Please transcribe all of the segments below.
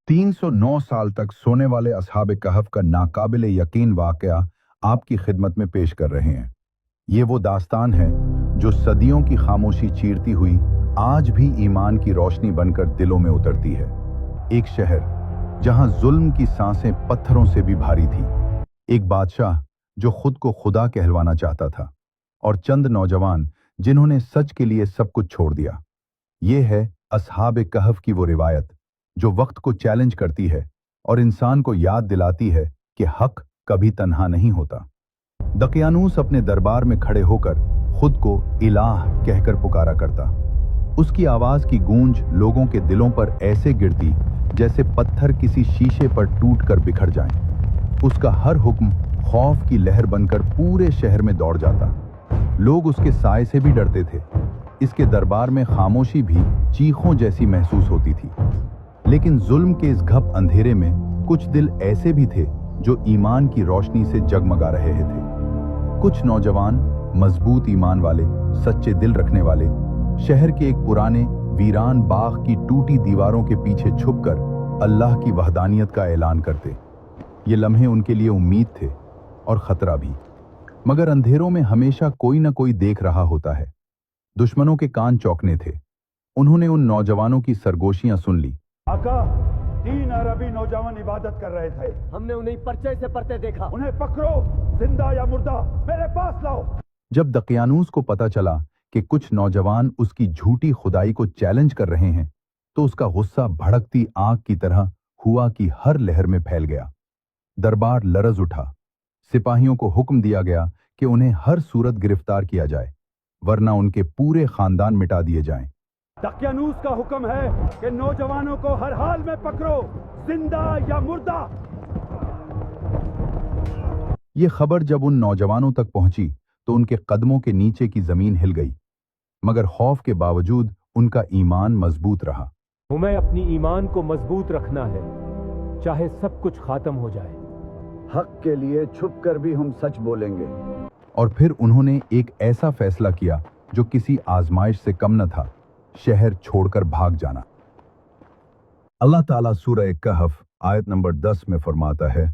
309 साल तक सोने वाले असहाब कहफ का नाकाबिल यकीन वाकया आपकी खिदमत में पेश कर रहे हैं। ये वो दास्तान है जो सदियों की खामोशी चीरती हुई आज भी ईमान की रोशनी बनकर दिलों में उतरती है। एक शहर जहां जुल्म की सांसें पत्थरों से भी भारी थी, एक बादशाह जो खुद को खुदा कहलवाना चाहता था, और चंद नौजवान जिन्होंने सच के लिए सब कुछ छोड़ दिया। ये है असहाब कहफ की वो रिवायत जो वक्त को चैलेंज करती है और इंसान को याद दिलाती है कि हक कभी तन्हा नहीं होता। दकियानूस अपने दरबार में खड़े होकर खुद को इलाह कहकर पुकारा करता। उसकी आवाज की गूंज लोगों के दिलों पर ऐसे गिरती जैसे पत्थर किसी शीशे पर टूटकर बिखर जाएं। उसका हर हुक्म खौफ की लहर बनकर पूरे शहर में दौड़ जाता। लोग उसके साए से भी डरते थे। इसके दरबार में खामोशी भी चीखों जैसी महसूस होती थी। लेकिन जुल्म के इस घप अंधेरे में कुछ दिल ऐसे भी थे जो ईमान की रोशनी से जगमगा रहे थे। कुछ नौजवान मजबूत ईमान वाले, सच्चे दिल रखने वाले, शहर के एक पुराने वीरान बाग की टूटी दीवारों के पीछे छुपकर अल्लाह की वहदानियत का ऐलान करते। ये लम्हे उनके लिए उम्मीद थे और खतरा भी, मगर अंधेरों में हमेशा कोई न कोई देख रहा होता है। दुश्मनों के कान चौंकने थे। उन्होंने उन नौजवानों की सरगोशियां सुन ली। आका, 3 अरबी नौजवान इबादत कर रहे थे। हमने उन्हें पर्चे से पढ़ते देखा। उन्हें पकड़ो, जिंदा या मुर्दा, मेरे पास लाओ। जब दकियानूस को पता चला कि कुछ नौजवान उसकी झूठी खुदाई को चैलेंज कर रहे हैं, तो उसका गुस्सा भड़कती आग की तरह हुआ की हर लहर में फैल गया। दरबार लरज उठा। सिपाहियों को हुक्म दिया गया कि उन्हें हर सूरत गिरफ्तार किया जाए, वरना उनके पूरे खानदान मिटा दिए जाएं। दकियानूस का हुक्म है कि नौजवानों को हर हाल में पकड़ो, जिंदा या मुर्दा। ये खबर जब उन नौजवानों तक पहुंची तो उनके कदमों के नीचे की जमीन हिल गई, मगर खौफ के बावजूद उनका ईमान मजबूत रहा। हमें अपनी ईमान को मजबूत रखना है, चाहे सब कुछ खत्म हो जाए। हक के लिए छुप कर भी हम सच बोलेंगे। और फिर उन्होंने एक ऐसा फैसला किया जो किसी आजमाइश से कम न था, शहर छोड़कर भाग जाना। अल्लाह ताला सूरह कहफ आयत नंबर 10 में फरमाता है,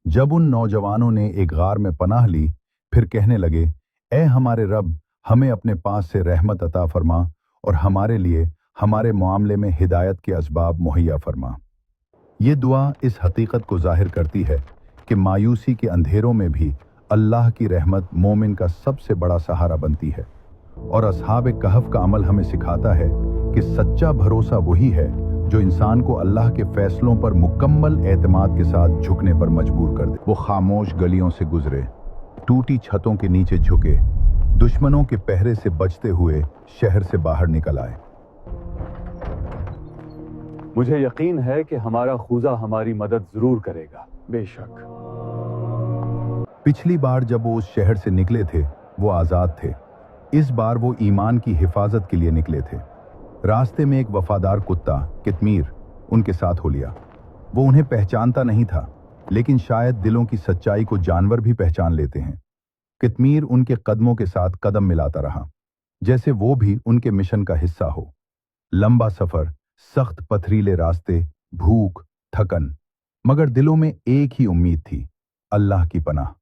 जब उन नौजवानों ने एक गार में पनाह ली, फिर कहने लगे, ए हमारे रब, हमें अपने पास से रहमत अता फरमा और हमारे लिए हमारे मामले में हिदायत के असबाब मुहैया फरमा। ये दुआ इस हकीकत को जाहिर करती है कि मायूसी के अंधेरों में भी अल्लाह की रहमत मोमिन का सबसे बड़ा सहारा बनती है। और असहाब कहफ का अमल हमें सिखाता है कि सच्चा भरोसा वही है जो इंसान को अल्लाह के फैसलों पर मुकम्मल एतमाद के साथ झुकने पर मजबूर कर दे। वो खामोश गलियों से गुजरे, टूटी छतों के नीचे झुके, दुश्मनों के पहरे से बचते हुए शहर से बाहर निकल आए। मुझे यकीन है कि हमारा खुदा हमारी मदद जरूर करेगा। बेशक। पिछली बार जब वो उस शहर से निकले थे वो आजाद थे। इस बार वो ईमान की हिफाजत के लिए निकले थे। रास्ते में एक वफादार कुत्ता कितमीर उनके साथ हो लिया। वो उन्हें पहचानता नहीं था, लेकिन शायद दिलों की सच्चाई को जानवर भी पहचान लेते हैं। कितमीर उनके कदमों के साथ कदम मिलाता रहा, जैसे वो भी उनके मिशन का हिस्सा हो। लंबा सफर, सख्त पथरीले रास्ते, भूख, थकन, मगर दिलों में एक ही उम्मीद थी, अल्लाह की पनाह।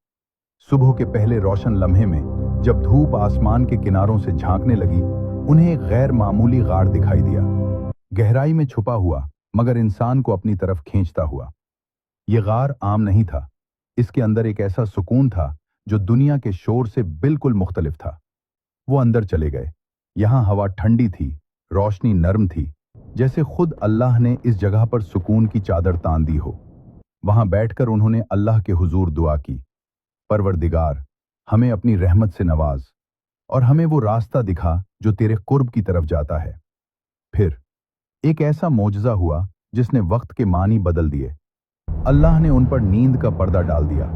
सुबह के पहले रोशन लम्हे में जब धूप आसमान के किनारों से झांकने लगी, उन्हें एक गैर मामूली गार दिखाई दिया, गहराई में छुपा हुआ मगर इंसान को अपनी तरफ खींचता हुआ। यह गार आम नहीं था। इसके अंदर एक ऐसा सुकून था जो दुनिया के शोर से बिल्कुल मुख्तलिफ था। वो अंदर चले गए। यहां हवा ठंडी थी, रोशनी नर्म थी, जैसे खुद अल्लाह ने इस जगह पर सुकून की चादर तान दी हो। वहां बैठकर उन्होंने अल्लाह के हुजूर दुआ की, परवरदिगार, हमें अपनी रहमत से नवाज और हमें वो रास्ता दिखा जो तेरे कुर्ब की तरफ जाता है। फिर एक ऐसा मोजज़ा हुआ जिसने वक्त के मानी बदल दिए। अल्लाह ने उन पर नींद का पर्दा डाल दिया,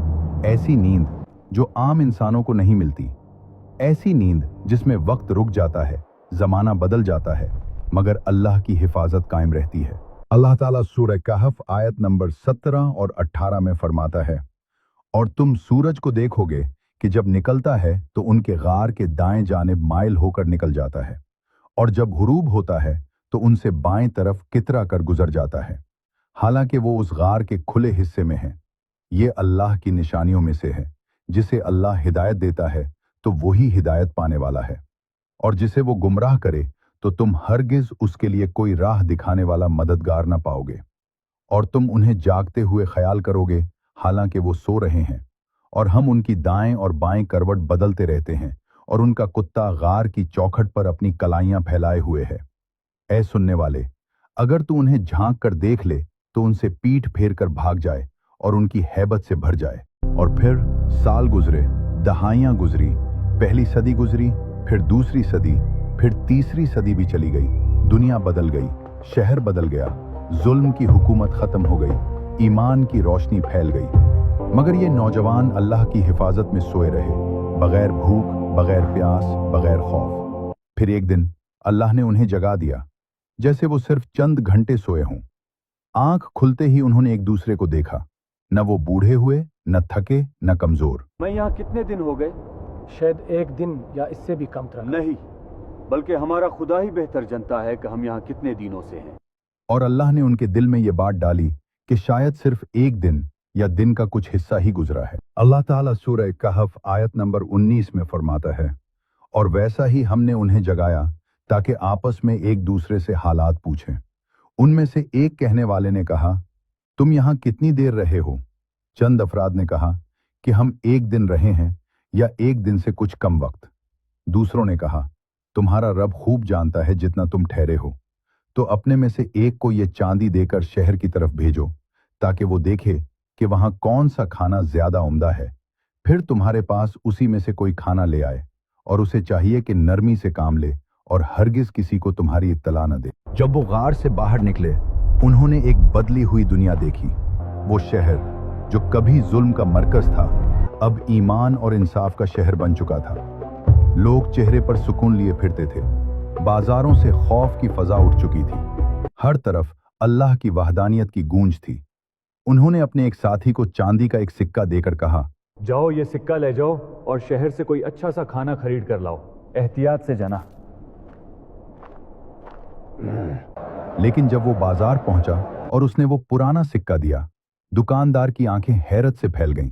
ऐसी नींद जो आम इंसानों को नहीं मिलती, ऐसी नींद जिसमें वक्त रुक जाता है, जमाना बदल जाता है, मगर अल्लाह की हिफाजत कायम रहती है। अल्लाह ताला सूरह कहफ आयत नंबर 17 और 18 में फरमाता है, और तुम सूरज को देखोगे कि जब निकलता है तो उनके गार के दाएं जानिब माइल होकर निकल जाता है, और जब गुरूब होता है तो उनसे बाएं तरफ कितरा कर गुजर जाता है। हालांकि वो उस गार के खुले हिस्से में है। ये अल्लाह की निशानियों में से है। जिसे अल्लाह हिदायत देता है तो वही हिदायत पाने वाला है, और जिसे वो गुमराह करे तो तुम हरगिज उसके लिए कोई राह दिखाने वाला मददगार ना पाओगे। और तुम उन्हें जागते हुए ख्याल करोगे हालांकि वो सो रहे हैं, और हम उनकी दाएं और बाएं करवट बदलते रहते हैं, और उनका कुत्ता गार की चौखट पर अपनी कलाइयां फैलाए हुए है। ऐ सुनने वाले, अगर तू उन्हें झांक कर देख ले तो उनसे पीठ फेर कर भाग जाए और उनकी हैबत से भर जाए। और फिर साल गुजरे, दहाइयां गुजरी, पहली सदी गुजरी, फिर दूसरी सदी, फिर तीसरी सदी भी चली गई। दुनिया बदल गई, शहर बदल गया, जुल्म की हुकूमत खत्म हो गई, ईमान की रोशनी फैल गई। मगर ये नौजवान अल्लाह की हिफाजत में सोए रहे, बगैर भूख, बगैर प्यास, बगैर खौफ। फिर एक दिन अल्लाह ने उन्हें जगा दिया, जैसे वो सिर्फ चंद घंटे सोए हों। आंख खुलते ही उन्होंने एक दूसरे को देखा। न वो बूढ़े हुए, न थके, न कमजोर। मैं यहाँ कितने दिन हो गए? शायद एक दिन या इससे भी कम तरह। नहीं, बल्कि हमारा खुदा ही बेहतर जानता है कि हम यहाँ कितने दिनों से हैं। और अल्लाह ने उनके दिल में ये बात डाली कि शायद सिर्फ एक दिन या दिन का कुछ हिस्सा ही गुजरा है। अल्लाह ताला सूरह कहफ आयत नंबर 19 में फरमाता है, और वैसा ही हमने उन्हें जगाया ताकि आपस में एक दूसरे से हालात पूछें। उनमें से एक कहने वाले ने कहा, तुम यहाँ कितनी देर रहे हो? चंद अफराद ने कहा कि हम एक दिन रहे हैं या एक दिन से कुछ कम वक्त। दूसरों ने कहा, तुम्हारा रब खूब जानता है जितना तुम ठहरे हो, तो अपने में से एक को ये चांदी देकर शहर की तरफ भेजो ताकि वो देखे कि वहां कौन सा खाना ज्यादा उम्दा है, फिर तुम्हारे पास उसी में से कोई खाना ले आए, और उसे चाहिए कि नरमी से काम ले और हरगिज किसी को तुम्हारी इत्तला न दे। जब वो गार से बाहर निकले, उन्होंने एक बदली हुई दुनिया देखी। वो शहर जो कभी जुल्म का मरकज था, अब ईमान और इंसाफ का शहर बन चुका था। लोग चेहरे पर सुकून लिए फिरते थे, बाजारों से खौफ की फजा उठ चुकी थी, हर तरफ अल्लाह की वहदानियत की गूंज थी। उन्होंने अपने एक साथी को चांदी का एक सिक्का देकर कहा, जाओ ये सिक्का ले जाओ और शहर से कोई अच्छा सा खाना खरीद कर लाओ, एहतियात से जाना। लेकिन जब वो बाजार पहुंचा और उसने वो पुराना सिक्का दिया, दुकानदार की आंखें हैरत से फैल गईं।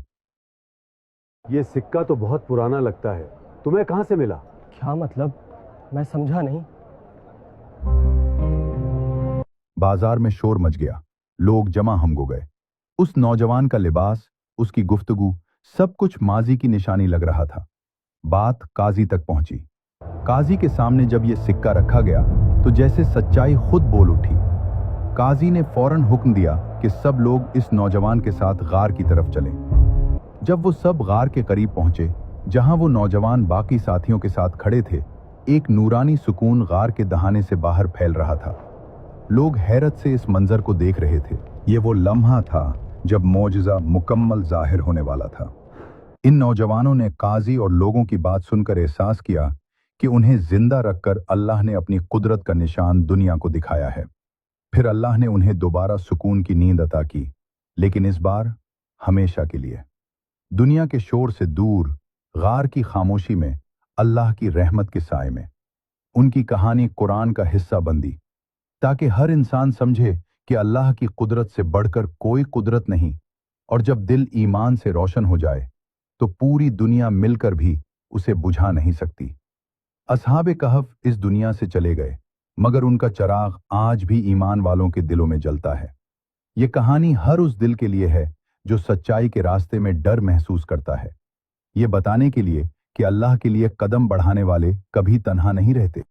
ये सिक्का तो बहुत पुराना लगता है, तुम्हें कहां से मिला? क्या मतलब? मैं समझा नहीं। बाजार में शोर मच गया, लोग जमा हम हो गए। उस नौजवान का लिबास, उसकी गुफ्तगू, सब कुछ माजी की निशानी लग रहा था। बात काजी तक पहुंची। काजी के सामने जब यह सिक्का रखा गया तो जैसे सच्चाई खुद बोल उठी। काजी ने फौरन हुक्म दिया कि सब लोग इस नौजवान के साथ गार की तरफ चलें। जब वो सब गार के करीब पहुंचे, जहां वो नौजवान बाकी साथियों के साथ खड़े थे, एक नूरानी सुकून गार के दहाने से बाहर फैल रहा था। लोग हैरत से इस मंजर को देख रहे थे। ये वो लम्हा था जब मौजज़ा मुकम्मल जाहिर होने वाला था। इन नौजवानों ने काजी और लोगों की बात सुनकर एहसास किया कि उन्हें जिंदा रखकर अल्लाह ने अपनी कुदरत का निशान दुनिया को दिखाया है। फिर अल्लाह ने उन्हें दोबारा सुकून की नींद अता की, लेकिन इस बार हमेशा के लिए। दुनिया के शोर से दूर, गार की खामोशी में, अल्लाह की रहमत के साए में। उनकी कहानी कुरान का हिस्सा बंदी, ताकि हर इंसान समझे कि अल्लाह की कुदरत से बढ़कर कोई कुदरत नहीं, और जब दिल ईमान से रोशन हो जाए तो पूरी दुनिया मिलकर भी उसे बुझा नहीं सकती। असहाबे कहफ इस दुनिया से चले गए, मगर उनका चराग आज भी ईमान वालों के दिलों में जलता है। ये कहानी हर उस दिल के लिए है जो सच्चाई के रास्ते में डर महसूस करता है। ये बताने के लिए कि अल्लाह के लिए कदम बढ़ाने वाले कभी तन्हा नहीं रहते।